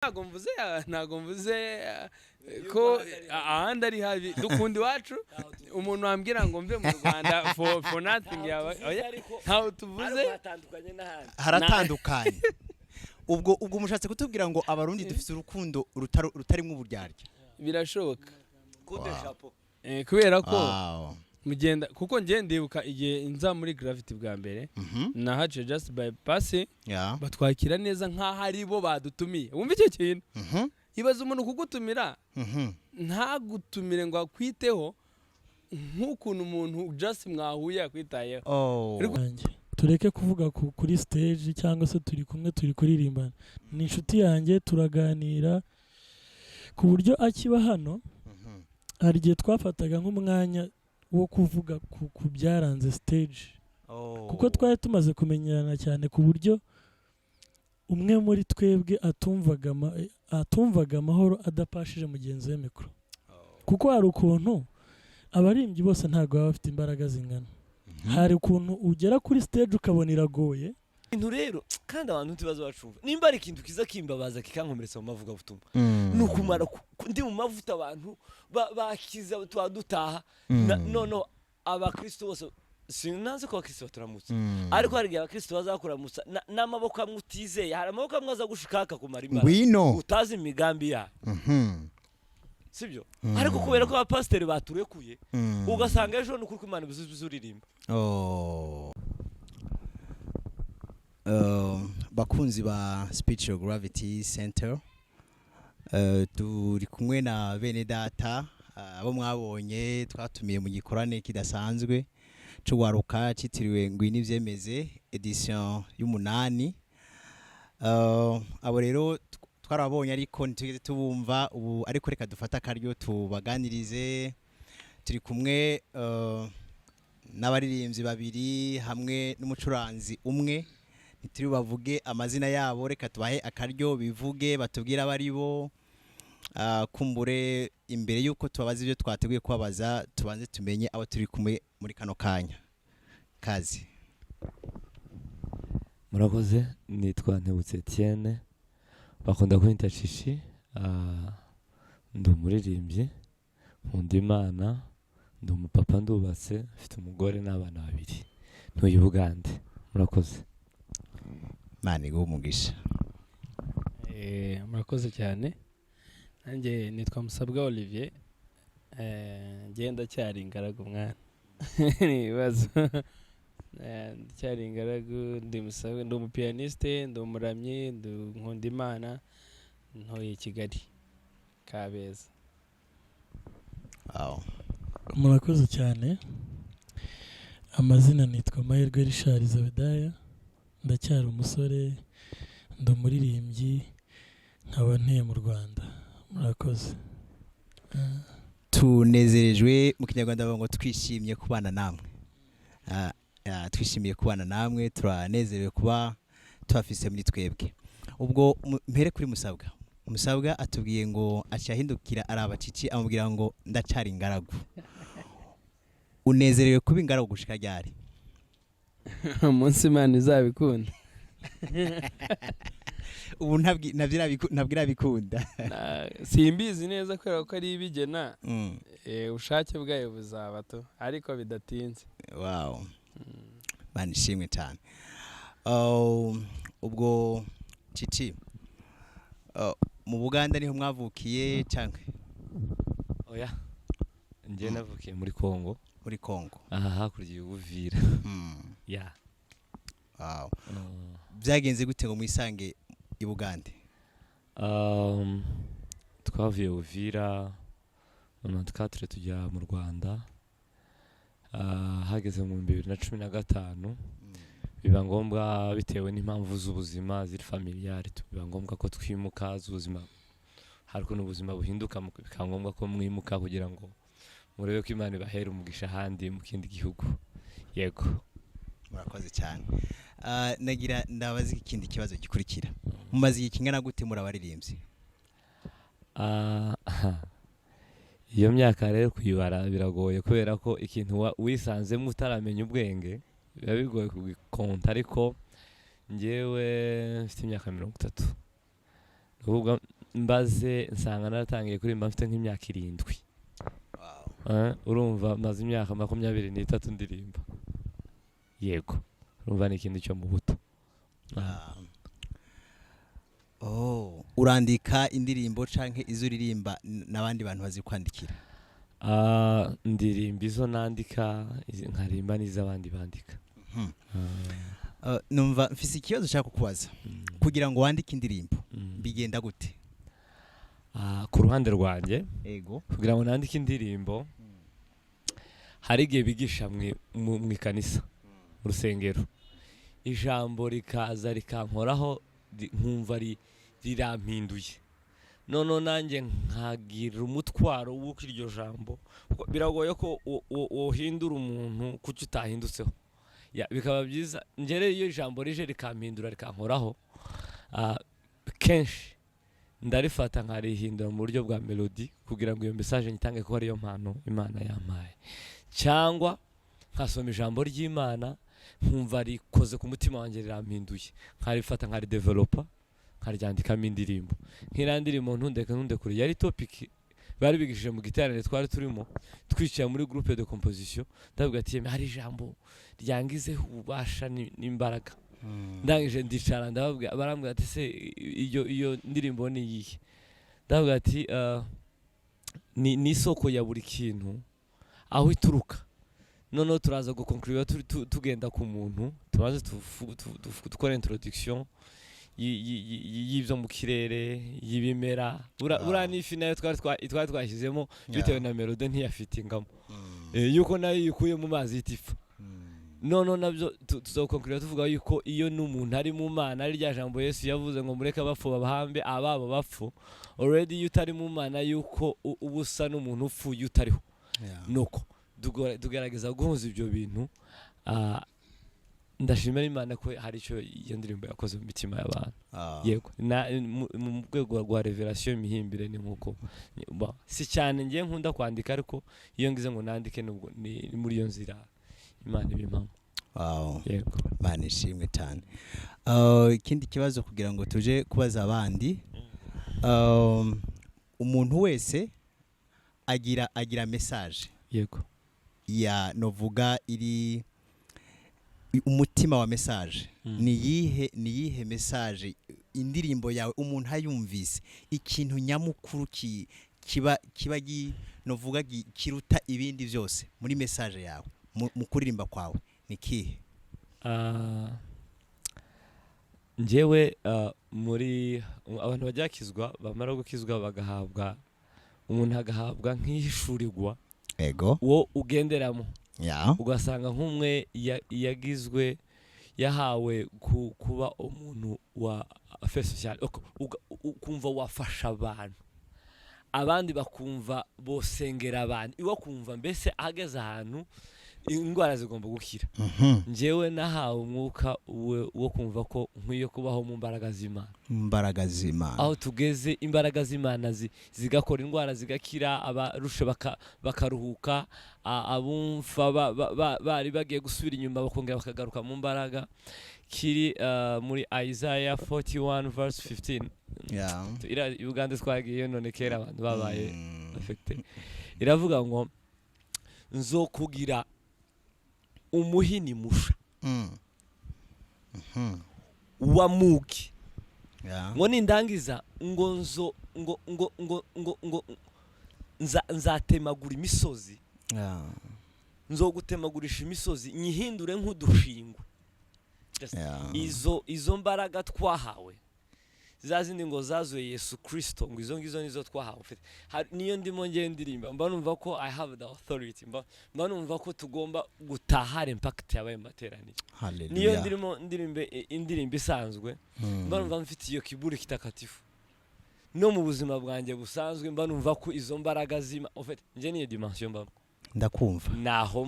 ntago mvuze ko ahandi ari habi dukunda iwacu umuntu wambwira ngo mve mu Rwanda for nothing yaba ntaho tuvuze haratandukanye. ubwo mushatse kutubwira ngo abarundi dufite urukundo rutarimo uburyarya? Birashoboka kubera ko mugenda kuko ngiye ndibuka igihe inza muri Gravity bwa mbere nahaje just by passing batwakira neza nkaho ari bo badutumiye. Wumva icyo kintu ibaza umuntu kugutumira ntagutumire ngo akwiteho nk'ukuntu umuntu just mwahuye akwitayeho. Tureke kuvuga kuri stage cyangwa se turi kumwe turi kuririmbana. Ni inshuti yanjye turaganira ku buryo akiba hano hari igihe twafataga nk'umwanya wo kuvuga ku byaranze stage kuko twari tumaze kumenyerana cyane ku buryo umwe muri twebwe atumvaga amahoro adapashije mugenzi we mikoro kuko hari ukuntu abaririmbyi bose ntabwo baba bafite imbaraga zingana. Hari ukuntu ugera kuri stage ukabona iragoye intu rero kandi abantu ntibazo bacumva nimba ari ikintu kiza kimbabaza kikankomeretsa mu mavuga butumwa nukumara ndi mu mavuta abantu bakiza twadutaha no abakristo bose sinanze ko abakristo baturamutse ariko hari abakristo bazakuramutsa n'amaboko amutizeye hari amaboko amwaza gushikaka kumara imana utazi imigambi ya sibyo ariko kubera ko abapasiteri baturekuye ugasanga ejo n'ukuri ko Imana bizuririmba. Bakunzi ba Spiritual Gravity Center turi kumwe na bene data abo mwabonye twatumiye mu gikorane kidasanzwe cyo waruka cyitiriwe ngwini ivyemeze edition y'umunani. Abo rero twarabonye ariko ntitugeze tubumva ubu ariko reka dufata akaryo tubaganirize. Turi kumwe n'abaririmbyi babiri hamwe n'umucuranzi umwe ntituri bavuge amazina yabo, reka tubahe akaryo bivuge batubwira abari bo. Kumbure imbere yuko tubabaza ibyo twateguye kubabaza tubanze tumenye abo turi kumwe muri kano kanya. Kazi murakoze. Nitwa Ntebutse Etienne bakunda kwita Chichi. Ndi umuririmbyi nkunda Imana, ndi umupapa ndubatse mfite umugore n'abana babiri ntuye Bugande. Murakoze. Mani go umugisha. Murakoze cyane. Nanjye nitwa Musabwa Olivier. Ngenda cyari ingaragu mwana. Nibazo. Cyari ingaragu ndi Musabwa, ndi umupianiste, ndi umuramyi, ndi nkunda Imana, ntoye Kigali Kabeza. Murakoze cyane. Amazina nitwa Mahirwe Richard Zebedayo. Ndacyari umusore, ndi umuririmbyi, nkaba ntuye mu Rwanda. Murakoze. Tunezerejwe mu Kinyarwanda ngo twishimye kubana namwe. Twishimiye kubana namwe, turanezerewe kuba twafise muri twebwe. Ubwo mpere kuri Musabwa. Musabwa atubwiye ngo acyahindukira araba Chichi amubwira ngo ndacyari ingaragu. Unezerewe kuba ingaragu gushika ryari? Umunsi Imana izabikunda. Ubu ntabwira bikunda. Simbizi neza kubera ko ari ibigena. Ubushake bwayo buzabato ariko bidatinze. Wow. Bani shimwe cyane. Ubwo Chichi mu Buganda niho mwavukiye cyangwa? Oya. Nje navukiye muri Kongo. Muri Kongo. Aha hakurya y'Ubuvira. Ya. Wow. Byagenze gute ngo mwisange i Bugande? Twavuye Uvira tukatire tujya mu Rwanda. Hageze mu 2015 biba ngombwa bitewe n'impamvu z'ubuzima ziri familiar, biba ngombwa ko twimuka z'ubuzima. Hari ko n'ubuzima buhinduka bikaba ngombwa ko mwimuka kugira ngo murebe ko Imana ibahera umugisha handi mu kindi gihugu. Yego. Murakoze cyane. Nagira ndabaza ikindi kibazo gikurikira. Mumaze ikingana gute muri abaririmbyi? Iyo myaka rero kuyibara biragoye kubera ko ikintu wisanzemo utaramenya ubwenge biba bigoye kugikonta, ariko njyewe mfite imyaka 30. ahubwo mbaze nsanga naratangiye kuririmba mfite nk'imyaka 7. Urumva maze imyaka 23 ndirimba. Yego urumva ni ikintu cyo mu buto. Urandika indirimbo canke izo uririmba n'abandi bantu bazikwandikira? Ndirimba izo nandika nkarimba n'izabandi bandika. Numva mfise ikibazo nshaka kukubaza. Kugira ngo wandike indirimbo bigenda gute? Ku ruhande rwanjye ego kugira ngo nandike indirimbo hari igihe bigisha mu ikanisa mu rusengero ijambo rikaza rikankoraho nkumva rirampinduye none nanjye nkagira umutwaro w'uko iryo jambo biragoye ko wohindura umuntu kuki utahindutseho bikaba byiza ngere iyo ijambo rije rikampindura rikankoraho kenshi ndarifata nkarihindura mu buryo bwa melody kugira ngo iyo message nyitange ko ariyo mpano Imana yampaye cyangwa nkasoma ijambo ry'Imana nkumva rikoze ku mutima wanjye rirampinduye nkarifata nkaridevelopa nkaryandikamo indirimbo nk'irandirimbo ntunde kuri yari topic bari bigishije mu giterane twari turimo twicaye muri groupe de composition ndavuga ati hari ijambo ryangize ububasha n'imbaraga ndangije ndicara ndababwira barambwira ati se iyo ndirimbo ni yihe ndavuga ati ni isoko ya buri kintu aho ituruka none turaza guconclure tugenda ku muntu tumaze dukora introduction y'ibyo mu kirere y'ibimera ura n'ifi nayo twari twashyizemo bitewe na melody ntiyafitingamo yuko nayo yikuye mu mazi y'itifa none nabyo tuzokonkirira tuvuga yuko iyo n'umuntu ari mu Mana ari rya jambo Yesu yavuze ngo mureke abapfu babahambe ababo bapfu already iyo utari mu Mana yuko ubusa n'umuntu upfuye utariho nuko tugerageza guhuza ibyo bintu ndashimira Imana ko hari icyo iyo ndirimbo yakoze mu mitima y'abantu yego mu rwego rwa revelation imihimbire ni nkuko si cyane ngiye nkunda kwandika ariko iyo ngize ngo nandike nubwo ni muri iyo nzira Imana ibimpamo. Yego Imana ishimwe cyane. Ikindi kibazo kugira ngo tuje kubaza abandi umuntu wese agira message yego ya novuga iri umutima wa message ni yihe message indirimbo yawe umuntu ayumvise ikintu nyamukuru kiba novuga kiruta ibindi byose muri message yawe mu kuririmba kwawe ni kihe? Njyewe muri abantu bajyakizwa bamara gukizwa bagahabwa umuntu agahabwa nk'ishurirwa ego wo ugenderamo ugasanga nk'umwe yagizwe yahawe kuba umuntu wa affaires sociales ukumva wafasha abantu abandi bakumva bosengera abantu iwo kumva mbese ahageze ahantu indwara zigomba gukira njyewe nahawe umwuka wo kumva ko nkwiye kubaho mu mbaraga z'Imana aho tugeze imbaraga z'Imana zigakora indwara zigakira abarusha bakaruhuka abumva bari bagiye gusubira inyuma bakongera bakagaruka mu mbaraga kiri muri Isaiah 41 verse 15 Uganda twagiye none kera abantu babaye affected iravuga ngo nzokugira umuhini musha wa mugi ngo nindangiza ngo nzatemagura imisozi nzogutemagurisha imisozi nyihindure nk'udushingwe izo mbaraga twahawe zazindi ngo zazuye Yesu Kristo ngo izo ngizo nizo twahawe niyo ndimo ngiye ndirimba mba numva ko I have the authority mba numva ko tugomba gutahara impact yabaye materaniro niyo ndimo indirimba isanzwe mba numva mfite iyo kiburi kitakatifu no mu buzima bwanjye busanzwe mba numva ko izo mbaraga zima nje niyo dimension mba ndakumva naho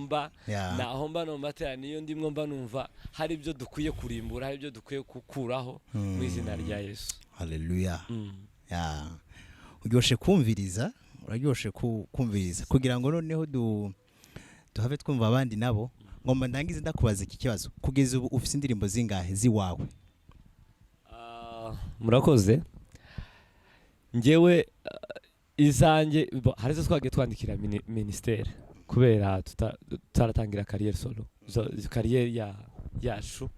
mba no materaniro ndimo mba numva hari ibyo dukwiye kurimbura hari ibyo dukwiye gukuraho mu izina rya Yesu. Hallelujah. Uryoshe kumviriza kugira ngo noneho duhave twumva abandi nabo ngomba ndangize ndakubaza iki kibazo kugeza ubu ufite indirimbo zingahe ziwawe? Murakoze njyewe izanjye hari zo twagiye twandikira ministere kubera tutaratangira kariyeri solo kariyeri yacu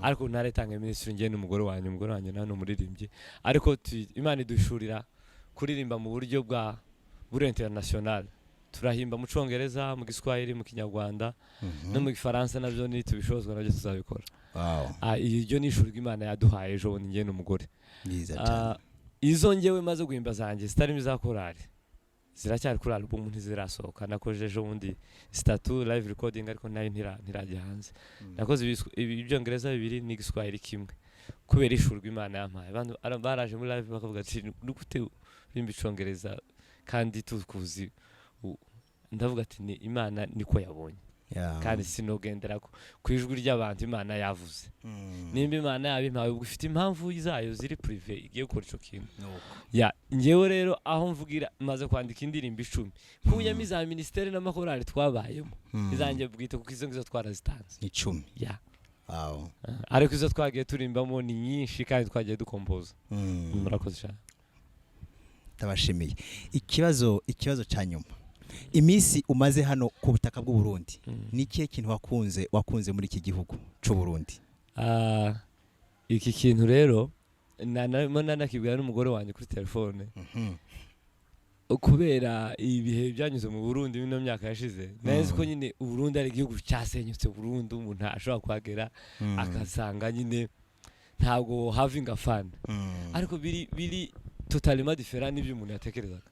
ariko naretanga ministry njye n'umugore wanjye nano muririmbye ariko Imana idushurira kuririmba mu buryo bwa buri international turahimba mu Congereza mu Giswahili mu Kinyarwanda no mu Gifaransa navyo ni tubishozwa nabyo tuzabikora iyo ni ishuri Imana yaduhaye ejo njye n'umugore izo njyewe maze guhimba zanjye zitari mizakorari ziracyari kuri album ntizirasohoka nakoje ejo bundi statut live recording ariko nayo ntirajya hanze nakoze ibyongereza bibiri n'igiswahili kimwe kubera ishurwa Imana yampaye abantu baraje muri live bakavuga ati nukute rimba icongereza kandi tukuzi ndavuga ati ni Imana niko yabonye kandi sinogendera ku ijwi ry'abantu Imana yavuze nimba Imana yabimpaye ubwo ifite impamvu zayo ziri prive igiye gukora ico kintu njyewe rero aho mvugira maze kwandika indirimbo 10 kuyamo za ministere n'amakorali twabayemo izanjye bwite kuko izo ngizo twarazitanze 10 ariko izo twagiye turimbamo ni nyinshi kandi twagiye dukompoza murakoze cyane tabashimiye ikibazo ca nyuma imisi umaze hano ku butaka bw'u Burundi ni kihe kintu wakunze muri iki gihugu cy'u Burundi iki kintu rero nakibwira n'umugore wanjye kuri telefone kubera ibihe byanyuze mu Burundi bino myaka yashize neza ko nyine u Burundi ari igihugu cyasenyutse burundu umuntu ashobora kuhagera akasanga nyine ntabwo having a fun ariko biri totalement different n'ibyo umuntu yatekerezaga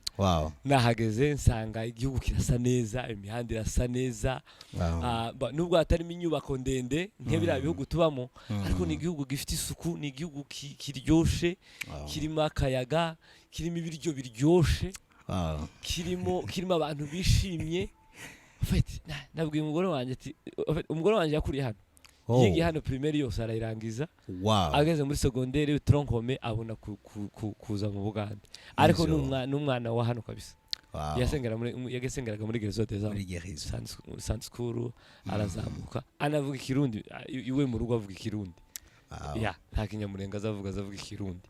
nahageze nsanga igihugu kirasa neza imihanda irasa neza nubwo hatarimo inyubako ndende nk'ibiriya bihugu tubamo ariko ni igihugu gifite isuku ni igihugu kiryoshe kirimo akayaga kirimo ibiryo biryoshe kirimo abantu bishimye nabwiye umugore wanjye ati umugore wanjye yakuriye hano yigiye hano primaire yose arayirangiza ageze muri secondaire tronkome abona kuza mu Bugande ariko n'umwana wa hano kabisa yagesengeraga muri Gerezo des Sands School arazamuka anavuga ikirundi iwe mu rugo avuga ikirundi nta kinyamurenga azavuga ikirundi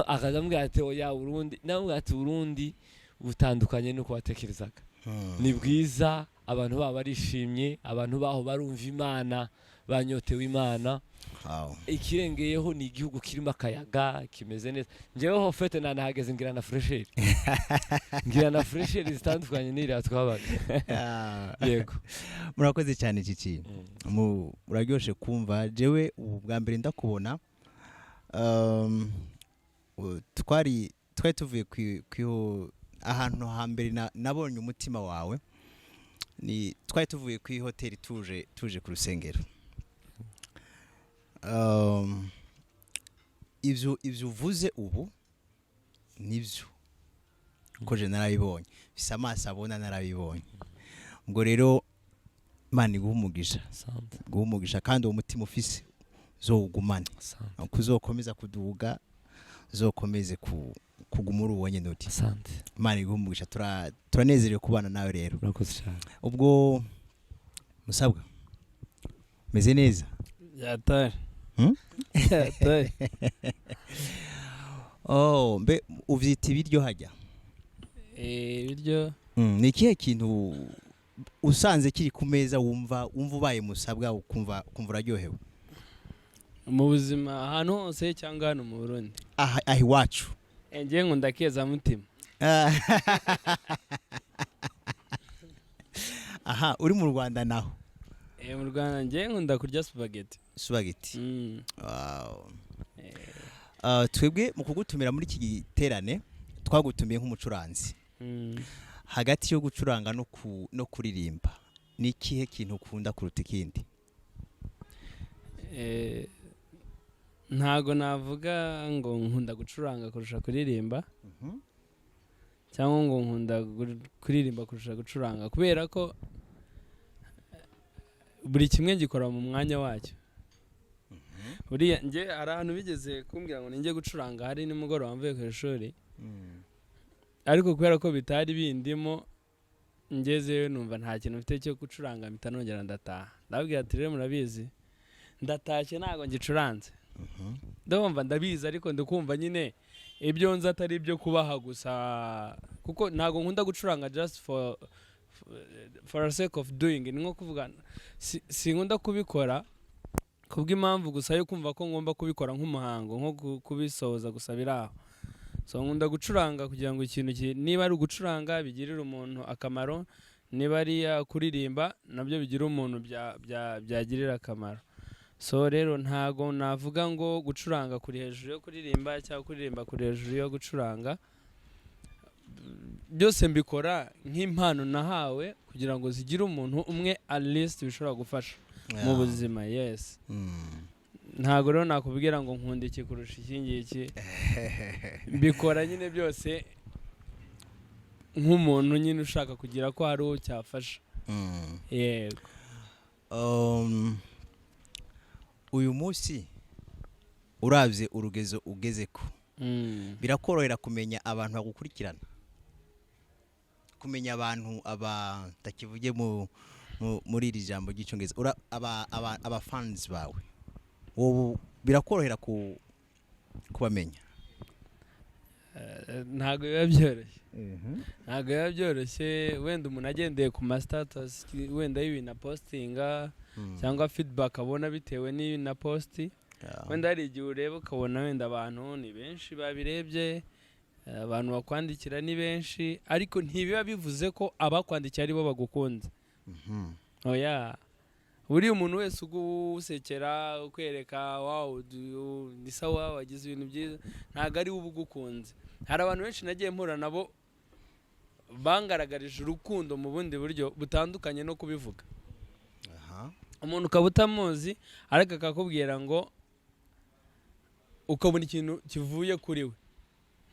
akazambwira ati oya Burundi nawe ati Burundi butandukanye nuko watekerezaga ni bwiza abantu baba barishimye abantu baho barumva Imana banyotewe Imana ikirengeyeho ni igihugu kirimo akayaga kimeze neza njyewe ho fete nanahageze ngira na fresheri zitandukanye n'iriya twabaga yego murakoze cyane Chichi muraryoshe kumva jewe ubu bwa mbere ndakubona twari tuvuye ku ahantu hambere nabonye umutima wawe ni twari tuvuye ku hoteli tuje ku rusengero ivyo uvuze ubu nivyo ko je narabibonye bisa amaso abona narabibonye ngo rero Imana guhumugisha kandi uwo mutima ufise zowugumane kuzokomeza kuduga zokomeze kugumura ubonye noti Imana guhumugisha turanezerewe kubana nawe rero ubwo Musabwa meze neza yatari mbe uvyita ibiryo hajya ibiryo ni ikihe kintu usanze kiri ku meza wumva ubaye Musabwa ukumva uraryohewe mu buzima ahantu hose cyangwa hano mu Burundi ahi wacu ngiye nkunda keza mutima aha uri mu Rwanda naho mu Rwanda ngiye nkunda kurya spaghetti twebwe mu kugutumira muri iki giterane twagutumiye nk'umucuranzi hagati yo gucuranga no kuririmba ni ikihe kintu ukunda kuruta ikindi ntago navuga ngo nkunda gucuranga kurusha kuririmba cyangwa ngo nkunda kuririmba kurusha gucuranga kubera ko buri kimwe gikora mu mwanya wacyo buriya nge hari ahantu bigeze kumbwira ngo ninjye gucuranga hari nimugoroba wamvuye ku ishuri ariko kubera ko bitari bindimo ngezeyo numva nta kintu mfite cyo gucuranga mpita nongera ndataha ndabwira ati rero murabizi ndatashye ntago ngicuranze ndumva ndabizi ariko ndikumva nyine ibyo nzi atari ibyo kubaha gusa kuko ntago nkunda gucuranga just for a sake of doing ni nko kuvuga sinkunda kubikora kubw'impamvu gusa yo kumva ko ngomba kubikora nk'umuhango nko kubisoza gusa biraho so nkunda gucuranga kugira ngo ikintu niba ari ugucuranga bigirira umuntu akamaro niba ari kuririmba nabyo bigira umuntu byagirira akamaro so rero ntago navuga ngo gucuranga kuri hejuru yo kuririmba cyangwa kuririmba kuri hejuru yo gucuranga byose mbikora nk'impano nahawe kugira ngo zigire umuntu umwe at least bishobora gufasha mu buzima yes ntago rero nakubwira ngo nkunda iki kurusha iki ngiki mbikora nyine byose nk'umuntu nyine ushaka kugira ko hari uwo cyafasha yego uyu munsi uravye urugezo ugezeko birakorohera kumenya abantu bagukurikirana kumenya abantu abatakivuge muri iri jambo ry'icyongereza aba fans bawe wowe birakorohera kubamenya ntago biba byoroshye ntago biba byoroshye wenda umuntu agendeye ku ma status wenda y'ibintu postinga cyangwa feedback abona bitewe n'ibintu na posti wenda hari igihe ureba ukabona wenda abantu ni benshi babirebye abantu bakwandikira ni benshi ariko ntibiba bivuze ko abakwandikira ari bo bagukunze oya buri umuntu wese ugusekera ukwereka wow ni sawa wagize ibintu byiza ntago ari ubugukunze hari abantu benshi nagiye mpura nabo bangaragarije urukundo mu bundi buryo butandukanye no kubivuga umuntu ukaba utamuzi ariko akakubwira ngo ukabona ikintu kivuye kuri we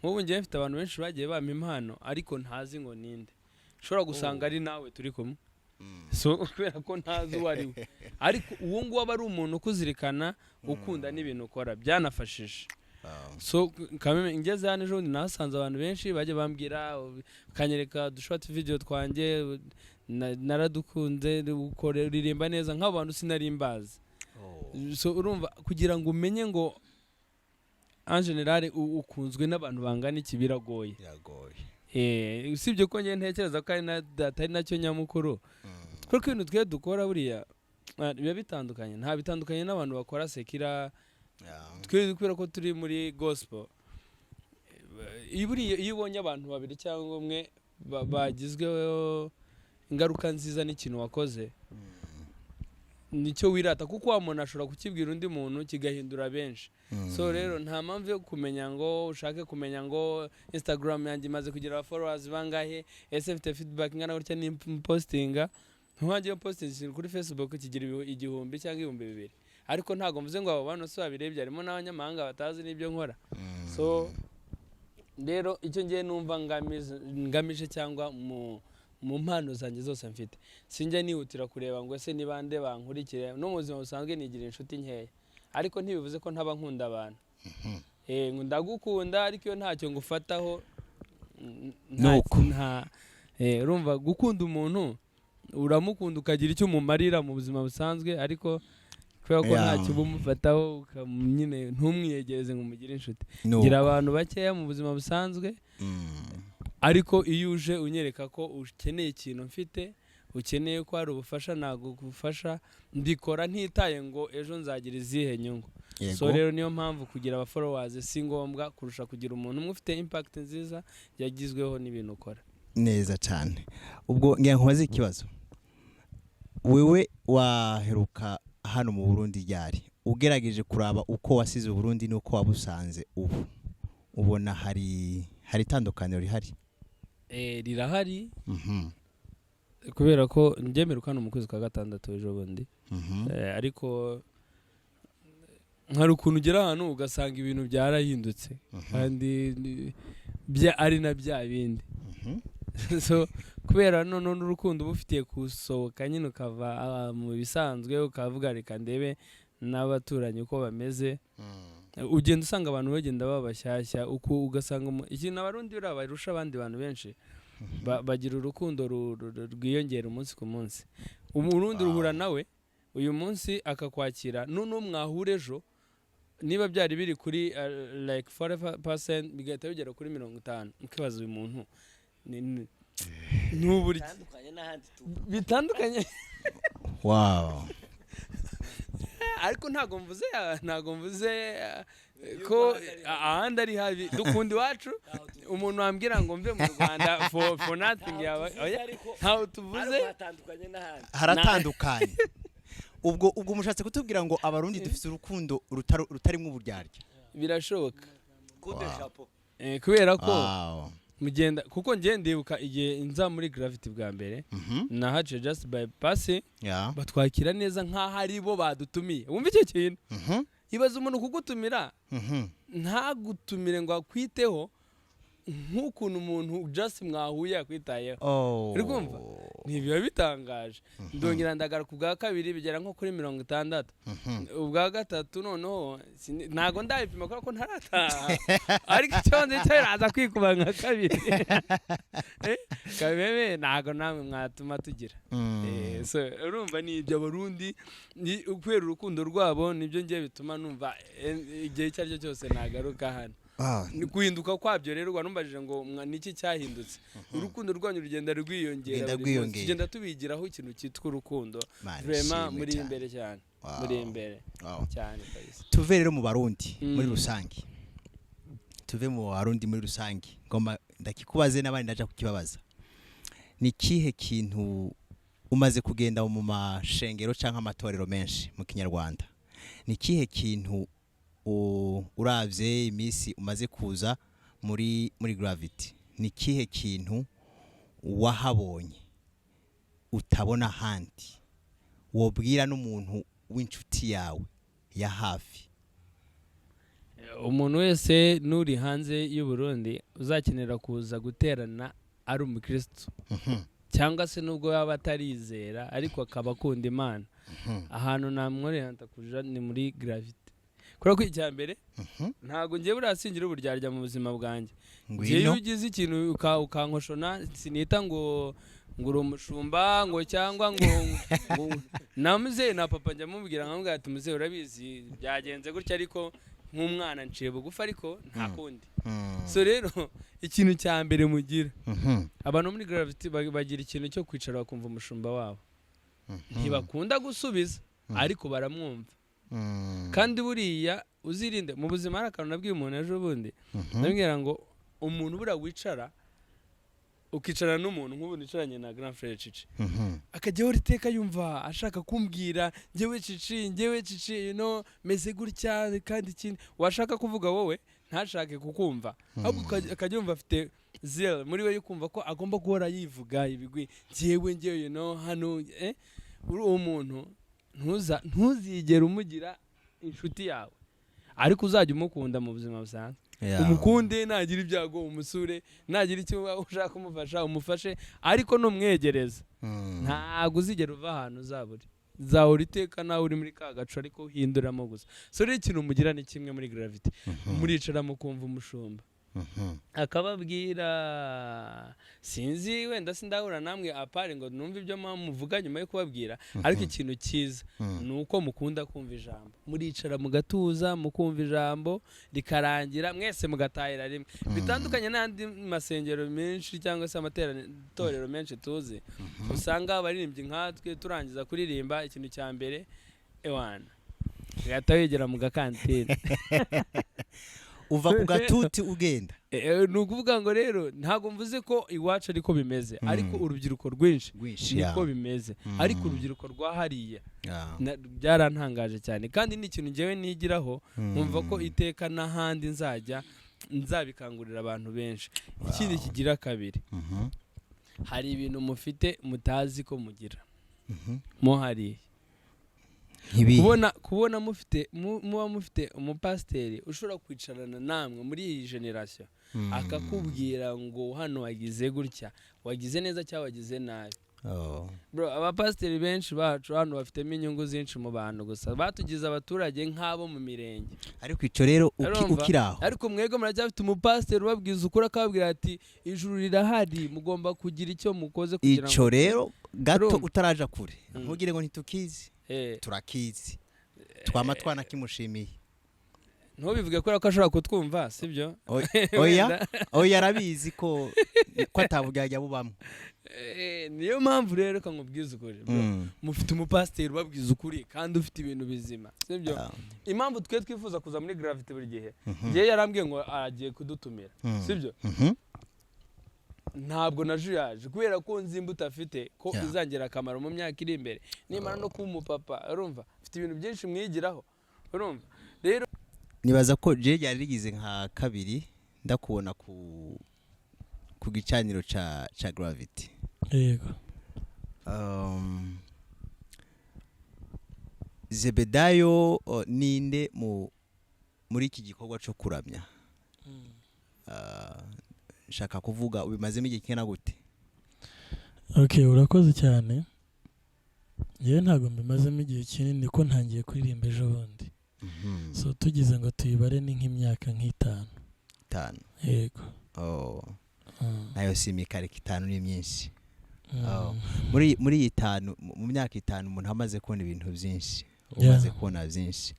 nk'ubu ngiye mfite abantu benshi bagiye bampa impano ariko ntazi ngo ninde ushobora gusanga ari nawe turi kumwe so kubera ko ntazi uwo ari we ariko uwo nguwo aba ari umuntu ukuzirikana ukunda n'ibintu ukora byanafashije so ngeze hano ejo nahasanze abantu benshi bajya bambwira kanyereka dushort video twanjye naradukunze uririmba neza nk'abantu sinarimbazi so urumva kugira ngo umenye ngo en general ukunzwe n'abantu bangana iki biragoye usibye ko njye ntekereza ko atari nacyo nyamukuru kuko ibintu twe dukora buriya biba bitandukanye nta bitandukanye n'abantu bakora sekira twe kubera ko turi muri gospel iyo ubonye abantu babiri cyangwa umwe bagizweho ingaruka nziza n'ikintu wakoze nicyo wirata kuko wa muntu ashobora kukibwira undi muntu kigahindura benshi so rero nta mpamvu yo kumenya ngo ushake kumenya ngo Instagram yanjye imaze kugira followers bangahe ese mfite feedback ngana gutya ni postinga ntuhagiye posting kuri Facebook kigira 1000 cyangwa 2000 ariko ntago mvuze ngo abo bantu so babirebye harimo n'abanyamahanga batazi n'ibyo nkora so rero icyo ngiye numva ngamije cyangwa mu mpano zanjye zose mfite sinjya nihutira kureba ngo ese nibande bankurikire no mu buzima busanzwe nigira inshuti nkeya ariko ntibivuze ko ntaba nkunda abantu ndagukunda ariko iyo ntacyo ngufataho urumva gukunda umuntu uramukunda ukagira icyo umumarira mu buzima busanzwe ariko kubera ko ntacyo bumufataho nyine ntumwiyegereze ngo umugire inshuti gira abantu bakeya mu buzima busanzwe ariko iyo uje unyereka ko ukeneye ikintu mfite ukeneye ko hari ubufasha ntabwo gufasha mbikora ntitaye ngo ejo nzagira izihe nyungu so rero niyo mpamvu kugira aba followers si ngombwa kurusha kugira umuntu umwe ufite impact nziza yagizweho n'ibintu ukora neza cyane ubwo ngiye nkubaze ikibazo wewe waheruka hano mu Burundi ryari ugerageje kuraba uko wasize Burundi nuko wabusanze ubu ubona hari itandukaniro rihari rirahari kubera ko ngemeruka mu kwezi kwa gatandatu ejo bundi ariko nkari ukuntu ugera ahantu ugasanga ibintu byarahindutse kandi ari na bya bindi so kubera none n'urukundo bufitiye kusohoka nyine ukava mu bisanzwe ukavuga reka ndebe n'abaturanyi uko bameze ugenda usanga abantu bagenda babashyashya uko ugasanga ikintu abarundi barusha abandi bantu benshi bagira urukundo rwiyongera umunsi ku munsi umurundi ruhura nawe uyu munsi akakwakira n'umwahure ejo niba byari biri kuri like 40% bigahita bigera kuri 50 ukibaza uyu muntu n'uburyo bitandukanye wow ariko ntago mvuze ko ahandi ari habi dukunda iwacu umuntu wambwira ngo mve mu Rwanda for nothing yawe ntaho tuvuze haratandukanye ubwo mushatse kutubwira ngo abarundi dufite urukundo rutarimo uburyarya birashoboka kubera ko mugenda kuko ndibuka igihe nza muri gravity bwa mbere nahaje just by passing batwakira neza nkaho ari bo badutumiye wumva icyo kintu ibaza umuntu kugutumira ntagutumire ngo akwiteho nk'ukuntu umuntu just mwahuye akwitayeho uri kumva ntibiba bitangaje ndongera ndagaruka ubwa kabiri bigera nko kuri 60 ubwa gatatu noneho ntago ndabipima ko ntarataha ariko cyonze cyaraza kwikuba nka kabiri kabebe ntago namwe mwatuma tugira so urumva ni ibyo Burundi ni ukwera urukundo rwabo nibyo ngiye bituma numva igihe cyaryo cyose nagaruka hano ni guhinduka kwabyo rero rwanumbajije ngo niki cyahindutse urukundo rwanyu rugenda rwiyongera tugenda tubigiraho ikintu cyitwa urukundo vraiment muri imbere cyane muri imbere cyane kabisa tuve rero mu Barundi muri rusangi tuve mu Barundi muri rusangi ngoma ndakikubaze n'abandi ndaje kukibabaza ni kihe kintu umaze kugenda mu mashengero canka amatorero menshi mu Kinyarwanda ni kihe kintu uravye imisi umaze kuza muri gravity ni kihe kintu wahabonye utabona handi wobwira n'umuntu w'inshuti yawe ya hafi umuntu wese nuri hanze y'u Burundi uzakenera kuza guterana ari umukristo cyangwa se nubwo yaba atarizera ariko akaba akunda Imana ahantu namworenta kuja ni muri gravity kuri ko icyambere ntago ngiye burasingira uburyarya mu buzima bwanjye ngiye ugize ikintu ukankoshona sinita ngo nguro umushumba ngo cyangwa ngo namuze na papa njya mubwira nkamubwira ati muze urabizi byagenze gutya ariko nk'umwana nciye bugufa ariko nta kundi so rero ikintu cyambere mugira abantu muri gravity bagira ikintu cyo kwicara bakumva umushumba wabo ntibakunda gusubiza ariko baramwumva kandi buriya uzirinde mu buzima hari akantu nabwiye umuntu ejo bundi nabwira ngo umuntu bura wicara ukicara n'umuntu nk'ubu nicaranye na grand frère Chichi akajya hori teka yumva ashaka kumbwira ngewe Chichi meze gutya kandi ikindi washaka kuvuga wowe ntashake kukumva ahubwo akajya yumva afite zeal muri we yukumva ko agomba guhora yivuga ibigwi ngewe hano uri umuntu ntuzigera umugira inshuti yawe ariko uzajya umukunda mu buzima busanzwe umukunde nagira ibyago umusure nagira icyo ushaka kumufasha umufashe ariko numwegereza ntago uzigera uva ahantu uzahora iteka nawe uri muri ka gaco ariko uhinduramo gusa so rero ikintu mugira ni kimwe muri gravity muricara mukumva umushumba akababwira sinzi wenda sindahura namwe apare ngo numve ibyo muvuga nyuma yo kubabwira ariko ikintu cyiza nuko mukunda kumva ijambo muricara mugatuza mukumva ijambo rikarangira mwese mugatahira rimwe bitandukanye n'andi masengero menshi cyangwa se amatorero menshi tuzi usanga abaririmbyi nkatwe turangiza kuririmba ikintu cya mbere ewana gahita wegera mu gakantine uva ku gatuti ugenda nukuvuga ngo rero ntago mvuze ko iwacu ariko bimeze ariko urubyiruko rwinshi niko bimeze ariko urubyiruko rwahariye byarantangaje cyane kandi ni ikintu ngewe nigiraho numva ko iteka n'ahandi nzabikangurira abantu benshi ikindi kigira kabiri hari ibintu mufite mutazi ko mugira muhariye kubona muba mufite umupasiteri ushobora kwicarana namwe muri iyi generation akakubwira ngo hano wagize gutya wagize neza cyangwa wagize nabi bro abapasiteri benshi bacu hano bafitemo inyungu zinshi mu bantu gusa batugize abaturage nk'abo mu mirenge ariko icyo rero ukiraho ariko mwego muracyafite umupasiteri ubabwiza ukuri akababwira ati ijuru rirahari mugomba kugira icyo mukoze kugira ngo icyo rero gato utaraja kure ntugire ngo ntitukizi turakizi twama twanakimushimiye ntubivuge ko ashobora kutwumva sibyo oya arabizi ko atavuga yajya bubamo. Niyo mpamvu rero nkubwiza ukuri mufite umupasiteri ubabwiza ukuri kandi ufite ibintu bizima sibyo. Impamvu twe twifuza kuza muri Gravity buri gihe ngiye yarambwiye ngo agiye kudutumira sibyo. Ntabwo najuyaje kubera ko nzi imbuto afite ko izangira akamaro mu myaka iri imbere nimara no kuba umupapa urumva mfite ibintu byinshi mwigiraho urumva. Rero nibaza ko je yari rigize nka kabiri ndakubona ku gicaniro ca Gravity. Yego. Zebedayo ninde muri iki gikorwa cyo kuramya. Shaka kuvuga ubimazemo igihe kingana gute? Okay, urakoze cyane. Yewe ntago mbimazemo igihe kinini ko ntangiye kuririmba ejo bundi. So tugize ngo tuyibare ni nk'imyaka nk'itanu. Yego. Nayo simikare kitanu ni myinshi. Muri itanu mu myaka itanu umuntu amaze kubona ibintu byinshi. Umaze kubona byinshi.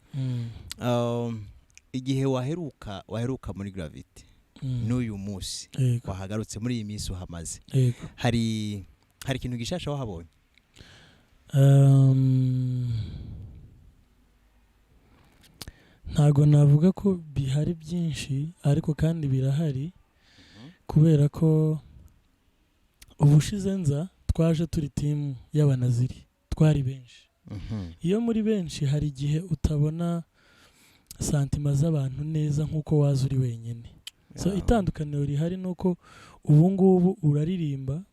Igihe waheruka muri Gravity n'uyu munsi wahagarutse muri iyi minsi uhamaze hari ikintu gishasha wahabonye? Ntago navuga ko bihari byinshi ariko kandi birahari kubera ko ubushize nza twaje turi timu y'abanaziri twari benshi. Iyo muri benshi hari igihe utabona santima z'abantu neza nk'uko waza uri wenyine. So itandukaniro rihari nuko ubu ngubu uraririmba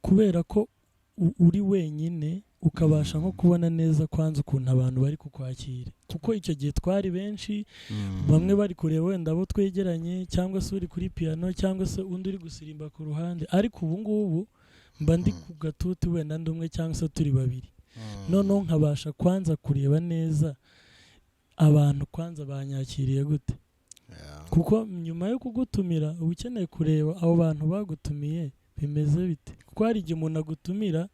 kubera ko uri wenyine ukabasha nko kubona neza kwanza ukuntu abantu bari kukwakira kuko icyo gihe twari benshi bamwe bari kureba wenda abo twegeranye cyangwa se uri kuri piano cyangwa se undi uri gusirimba ku ruhande ariko ubu ngubu mba ndi ku gatuti wenda ndumwe cyangwa se turi babiri noneho nkabasha kwanza kureba neza abantu kwanza banyakiriye gute kuko nyuma yo kugutumira uba ukeneye kureba abo bantu bagutumiye bimeze bite kuko hari igihe umuntu agutumira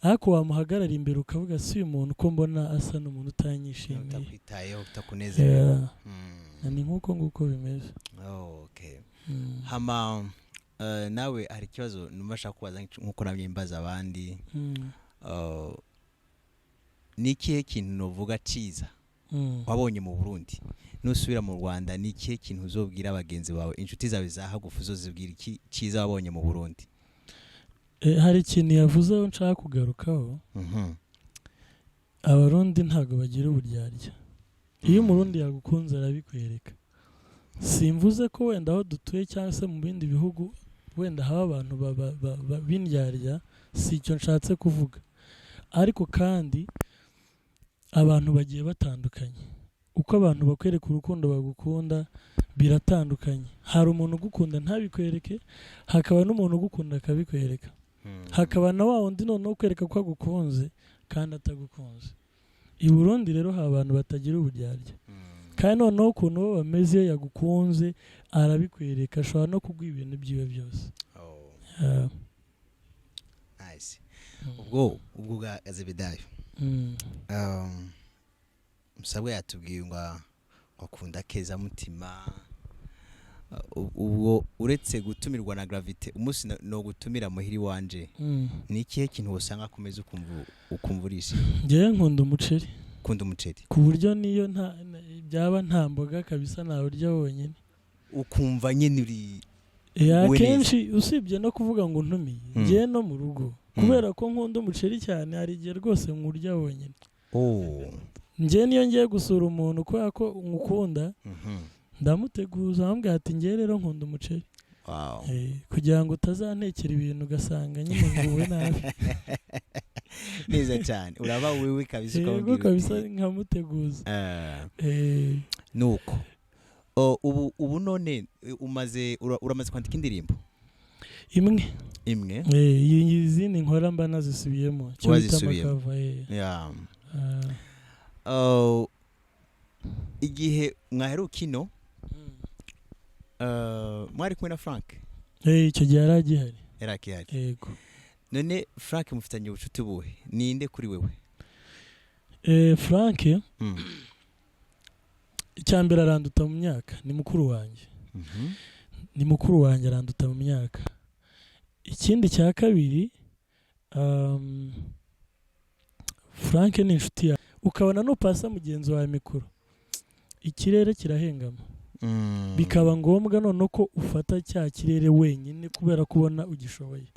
ariko wamuhagarara imbere ukavuga si uyu muntu ko mbona asa n'umuntu utanyishimiye utakwitayeho utakunezerewe. Ni nk'uko nguko bimeze. Okay. Hama nawe hari ikibazo numva kubaza nk'uko namye mbaza abandi. Ni ikihe kintu novuga ciza wabonye mu Burundi nusubira mu Rwanda? Ni ikihe kintu uzobwira abagenzi bawe inshuti zawe zahagufu zozibwira iki ciza wabonye mu Burundi? Hari ikintu yavuze nshaka kugarukaho. Abarundi ntago bagira uburyarya. Iyo umurundi yagukunze arabikwereka. Simvuze ko wenda aho dutuye cyangwa se mu bindi bihugu wenda haba abantu bindyarya, si icyo nshatse kuvuga. Ariko kandi abantu bagiye batandukanye. Uko abantu bakwereka urukundo bagukunda biratandukanye. Hari umuntu ugukunda ntabikwereke, hakaba n'umuntu ugukunda akabikwereka. Hakaba na wa wundi noneho kwereka ko agukunze kandi atagukunze. I Burundi rero haba abantu batagira uburyarya. Kandi noneho ukuntu bo bameze iyo yagukunze arabikwereka, ashobora no kuguha ibintu byiwe byose. Nice. Ubwo bwa Zebedayo. Musabwa yatubwiye ngo akunda keza mutima. Ubwo uretse gutumirwa na Gravity umunsi no gutumira muhiri wanje ni ikihe kintu usanga kumeze ukumvurisha? Ngiye nkunda umuceri. Kunda umuceri ku buryo niyo byaba nta mboga kabisa na burya wonyine ukumva nyine uri kenshi usibye no kuvuga ngo ntumiye ngiye no mu rugo kubera ko nkunda umuceri cyane hari igihe rwose nkurya wonyine. Ngiye niyo ngiye gusura umuntu kubera ko nkukunda ndamuteguza ambwira ati ngiye rero nkunda umuceri. Kugira ngo utazantekera ibintu ugasanga nyine nguwe nabi. Neza cyane uraba wewe kabisa ukabwira kabisa nkamuteguza. Nuko ubu none uramaze kwandika indirimbo imwe izindi nkora mba nazisubiyemo cyo bita makava. Igihe mwaheruka ino mwari kumwe na Frank? Icyo gihe yaragihari. Yego. None Frank mufitanye ubucuti buhe? Ninde kuri wewe? Frank icyambere aranduta mu myaka ni mukuru wanjye ni mukuru wanjye aranduta mu myaka. Ikindi cya kabiri Frank ni inshuti yawe ukabona nupasa mugenzi wawe mikuru ikirere kirahengama bikaba ngombwa none ko ufata cya kirere wenyine kubera kubona ugishoboye.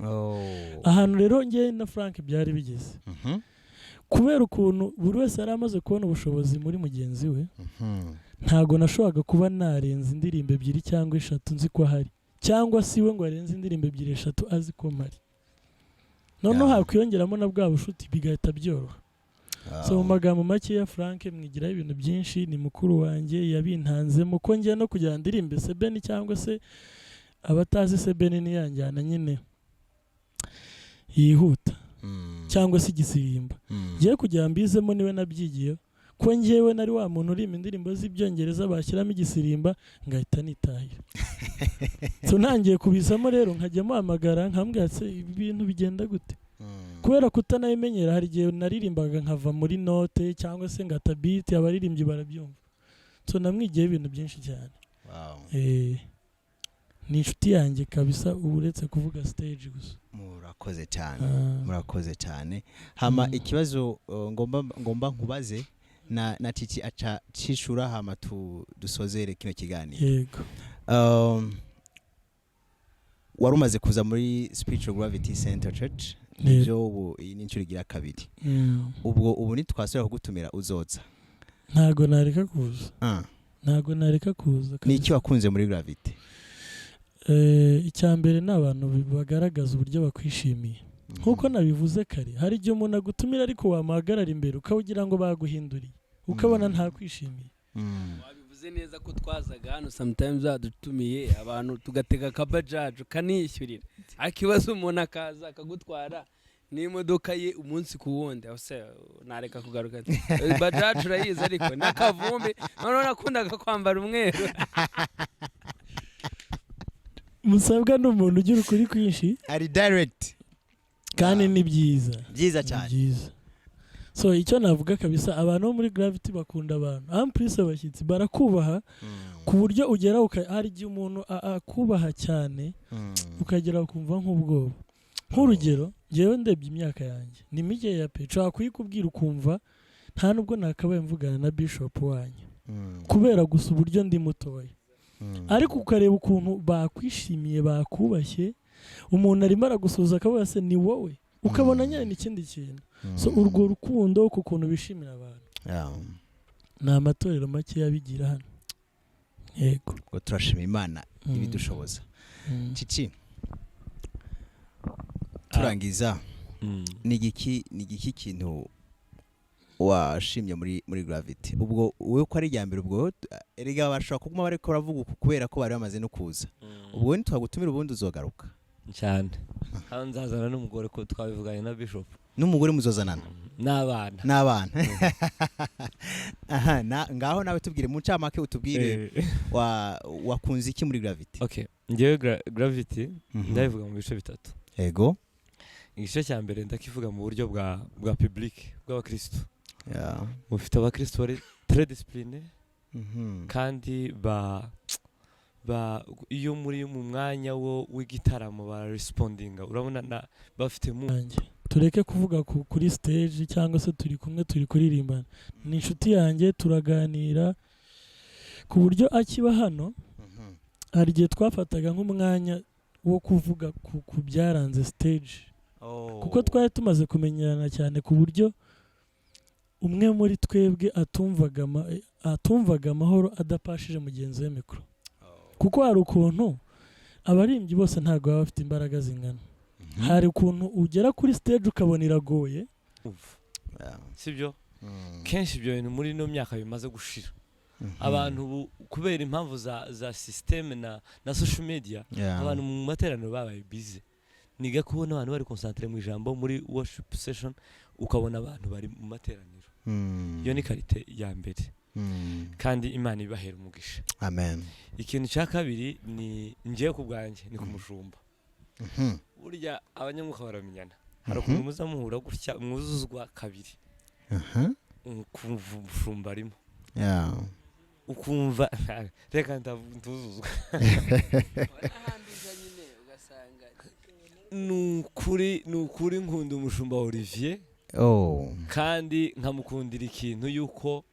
Ahantu rero ngiye na Frank byari bigeze kubera ukuntu buri wese yari amaze kubona ubushobozi muri mugenzi we ntago nashoboraga kuba narenza indirimbo 2 cyangwa 3 nzi ko hari cyangwa siwe ngo arenze indirimbo 2 3 azi ko mari noneho hakwiyongeramo na bwa bushuti bigahita byoroha. So mu magambo make ya Frank mwigira ibintu byinshi ni mukuru wanjye yabintanzemo ko ngiye no kujya ndirimbe Sebeni cyangwa se abatazi Sebeni ni yanjyana nyine yihuta cyangwa se igisirimba ngiye kujya mbizemo niwe nabyigiye ko ngewe nari wa muntu uri indirimbo z'ibyongereza bashyiramo igisirimba ngahita nitahira. So ntangiye kubisamo rero nkajyamo amagara nkambwira se ibintu bigenda gute kubera kutanayimenyera hari gihe naririmbaga nkava muri note cyangwa se ngata beat abaririmbyi barabyumva. So namwigiye ibintu byinshi cyane. Ni inshuti yanjye kabisa uretse kuvuga stage gusa. Murakoze cyane hama ikibazo ngomba nkubaze na Chichi aca cishura hama dusozere kino kiganiro. Yego. Warumaze kuza muri Spiritual Gravity Center Church nibyo ubu iyi ni ncurigira kabiri. Ubu nitwasubira kugutumira uzoza. Ntago nareka kuza. Ni iki wakunze muri Gravity? Icyambere n'abantu bagaragaza uburyo bakwishimiye nkuko nabivuze kare hari igihe umuntu agutumira ariko wamahagarara imbere ukawugira ngo baguhinduriye ukabona nta kwishimiye. Wabivuze neza ko twazaga hano sometimes adutumiye abantu tugatega kabajaje kanishyurira akibazo umuntu akaza akagutwara n'imodoka ye umunsi ku wundi ose nareka kugaruka bajaje urayiza ariko nakavumbi none nakundaga kwambara umweru. Musabwa n'umuntu ugira ukuri kwinshi ari direct kandi ni byiza cyane. So icyo navuga kabisa abantu bo muri Gravity bakunda abantu amprise abashyitsi barakubaha ku buryo ugera hari igihe umuntu akubaha cyane ukagera ukumva nk'ubwoba. Nk'urugero ngewe ndebye imyaka yanjye ni mike ya pecho akuyikubwira ukumva nta nubwo nakabaye mvugana na bishop wanyu kubera gusa uburyo ndi mutoya ariko ukareba ukuntu bakwishimiye bakubashye umuntu arimo aragusuza akavuga se ni wowe ukabona nyine n'ikindi kintu. So urwo rukundo ku kuntu bishimira abantu ni amatorero make yabigira hano. Yego ngo turashima Imana ibidushoboza. Chichi turangiza ni igiki kintu washimye muri Gravity ubwo wowe ko ari ryambere ubwo erega bashaka kuguma bariko baravuga kubera ko bari bamaze no kuza ubwo ntitwagutumira ubundi uzogaruka cyane kandi nzazana n'umugore ko twabivuganye na bishop n'umugore muzozanana n'abana aha ngaho nawe tubwire mu ncamake utubwire wakunze iki muri Gravity? Okay ngewe Gravity ndayivuga mu bice bitatu. Yego. Igice cya mbere ndakivuga mu buryo bwa public bw'abakristo. Mufite abakristo bari très discipline kandi iyo muri mu mwanya w'igitaramo ba respondinga urabona bafite tureke kuvuga kuri stage cyangwa se turi kumwe turi kuririmbana ni inshuti yanjye turaganira ku buryo akiba hano hari igihe twafataga nk'umwanya wo kuvuga ku byaranze stage kuko twari tumaze kumenyerana cyane ku buryo umwe muri twebwe atumvaga amahoro adapashije mugenzi we mikoro kuko hari ukuntu abarimbyi bose ntabwo baba bafite imbaraga zingana. Hari ukuntu ugera kuri stage ukabona iragoye sibyo kenshi ibyo bintu muri no myaka bimaze gushira abantu kubera impamvu za system na social media abantu mu materaniro babaye busy niga kubona abantu bari concentrate mu ijambo muri worship session ukabona abantu bari mu materaniro iyo ni karite ya mbere kandi Imana ibahera umugisha. Amen. Ikintu cya kabiri ni ngiye ku bwanjye ni ku mushumba burya abanyamwuka baramenyana hari ukuntu muzamuhura gutya mwuzuzwa kabiri ku mushumba arimo ukumva reka ntuzuzwa nukuri nkunda umushumba Olivier kandi nkamukundira ikintu yuko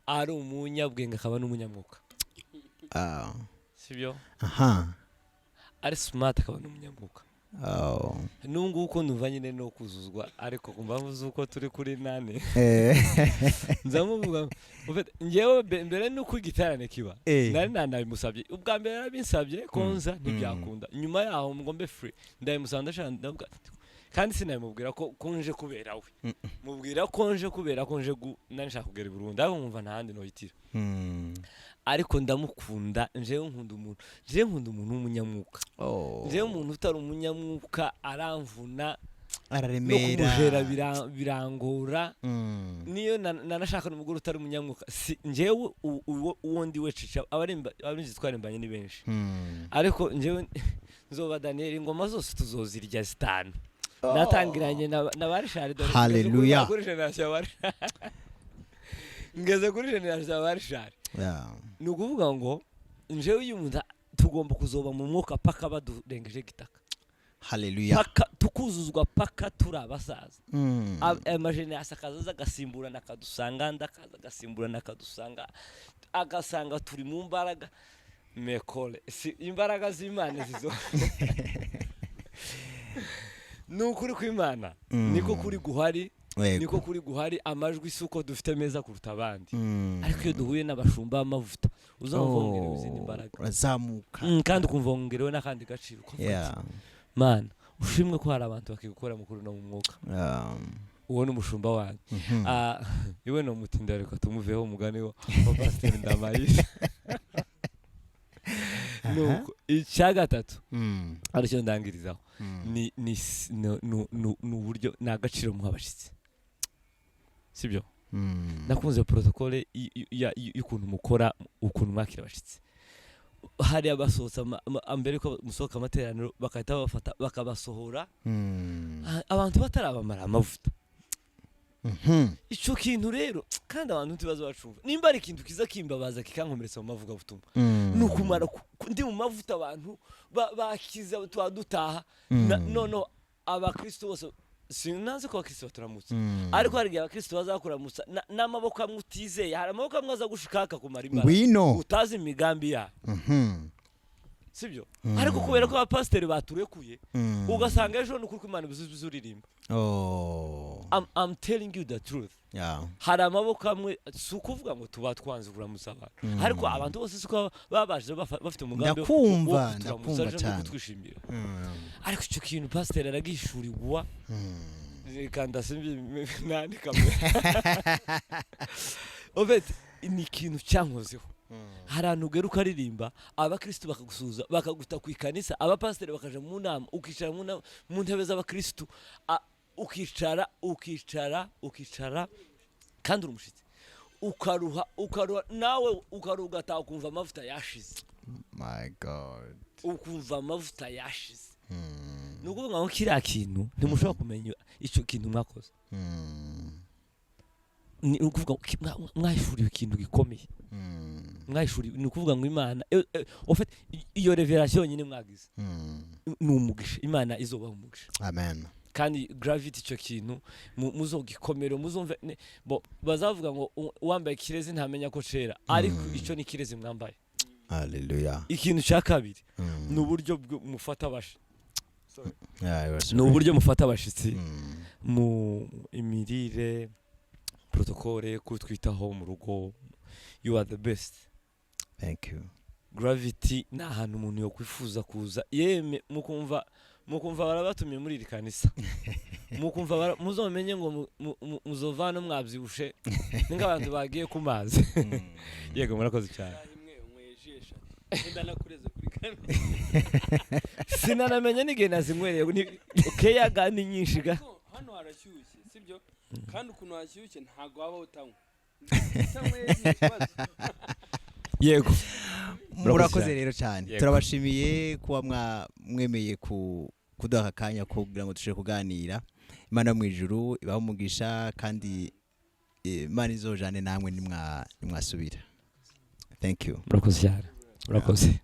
ari umunyabwenge akaba n'umunyamwuka sibyo ari smart akaba n'umunyamwuka nungu uko numva nyine no kuzuzwa ariko kumva mvuze uko turi kuri nane nzamuvuga ngewe mbere nuko igitarane kiba nari nanabimusabye ubwa mbere yarabinsabye konza ntibyakunda nyuma yaho ngombe free ndabimusaba ndashaka kandi sinabimubwira ko konje kubera we mubwira konje kubera konje nanshaka kugera i Burundi aho nkumva ntahandi noyitira ariko ndamukunda njewe nkunda umuntu w'umunyamwuka njewe umuntu utari umunyamwuka aramvuna araremera no kumujera birangora niyo nanashaka n'umugore utari umunyamwuka njewe uwo ndi we Chichi abarinzi twarembanye ni benshi ariko njewe nzoba Daniel ingoma zose tuzozirya zitanu natangiranye na barishari haleluya ngeze kuri generation barishari ni ukuvuga ngo njewe uyu muntu tugomba kuzoba mu mwuka paka badurengeje gitaka haleluya paka tukuzuzwa paka turabasaza amajenerasi akaza agasimburana akadusanga ndakaza agasimburana akadusanga agasanga turi mu mbaraga mekole imbaraga z'Imana zizo nukuri kw'Imana niko kuri guhari niko kuri guhari amajwi isuko dufite meza kuruta abandi ariko iyo duhuye n'abashumba b'amavuta uzamvongera izindi imbaraga urazamuka kandi ukumvongerewe n'akandi gaciro mana ushimwe ko hari abantu bakigukora mukuru no mu mwuka uwo ni umushumba wanjye iwe no mutinda reka tumuveho umugani wa Pastor Ndamayisa nuko icya gatatu aricyo ndangirizaho ni uburyo ni agaciro muhabashitse sibyo nakunze protocole y'ukuntu mukora ukuntu mwakira abashitse hari abasohotsa mbere ko musohoka amateraniro bakahita bafata bakabasohora abantu batarabamara amavuta ico kintu rero kandi abantu ntibazo bacumva nimba ari ikintu kiza kimbabaza kikankomeretsa mu mavuga butumwa nukumara ndi mu mavuta abantu bakiza twadutaha no abakristo bose sinanze ko abakristo baturamutse ariko hari abakristo bazakuramutsa n'amaboko amutizeye hari amaboko amwaza gushikaka kumara imana utazi imigambi ya sibyo ariko kubera ko abapasiteri baturekuye ugasanga ejo n'ukuri kw'Imana bizuririmba I'm telling you the truth hari amaboko amwe sukuvuga ngo tuba twanzura musaba ariko abantu bose suko babaje bafite umugambi ndakumva cyane twishimira ariko icyo kintu pasiteri aragishurirwa kandi simbi nani kamwe obet ni ikintu cyankozeho haranu geruka aririmba abakristo bakagusuza bakaguta ku ikanisa abapasiteri bakaje mu nama ukicara mu ntebe z'abakristo ukicara kandi urumushitse ukaruha nawe ukaruga takumva amavuta yashize my god ukumva amavuta yashize nuko ngo kira kintu ntimushobora kumenya icyo kintu mwakoze ni ukuvuga mwashuriwe ikintu gikomeye mwashuriwe ni ukuvuga ngo Imana ofete iyo revelation nyine mwagize ni umugisha Imana izobaha umugisha amen kandi gravity icyo kintu muzogikomero muzumve bazavuga ngo uwambaye kirezi ntamenya ko cera ariko icyo ni kirezi mwambaye haleluya ikintu cya kabiri ni uburyo mufata abashi ni uburyo mufata abashitsi mu imirire protocole kutwitaho mu rugo you are the best thank you gravity na ahantu umuntu yo kwifuza kuza yeme mukumva barabatumye muri iri kanisa mukumva muzomenye ngo muzovana mwabyibushe ninga abantu bagiye ku mazi yego murakoze cyane sinanamenye nige nazinywereye keya gani nyinshi ga hano harashyushye sibyo kandi ukuntu hashyushye ntago waba utanywa yego murakoze rero cyane turabashimiye kuba mwemeye kuduha akanya kugira ngo tushe kuganira Imana mu ijuru ibaho umugisha kandi Imana izojane namwe nimwasubira thank you murakoze cyane murakoze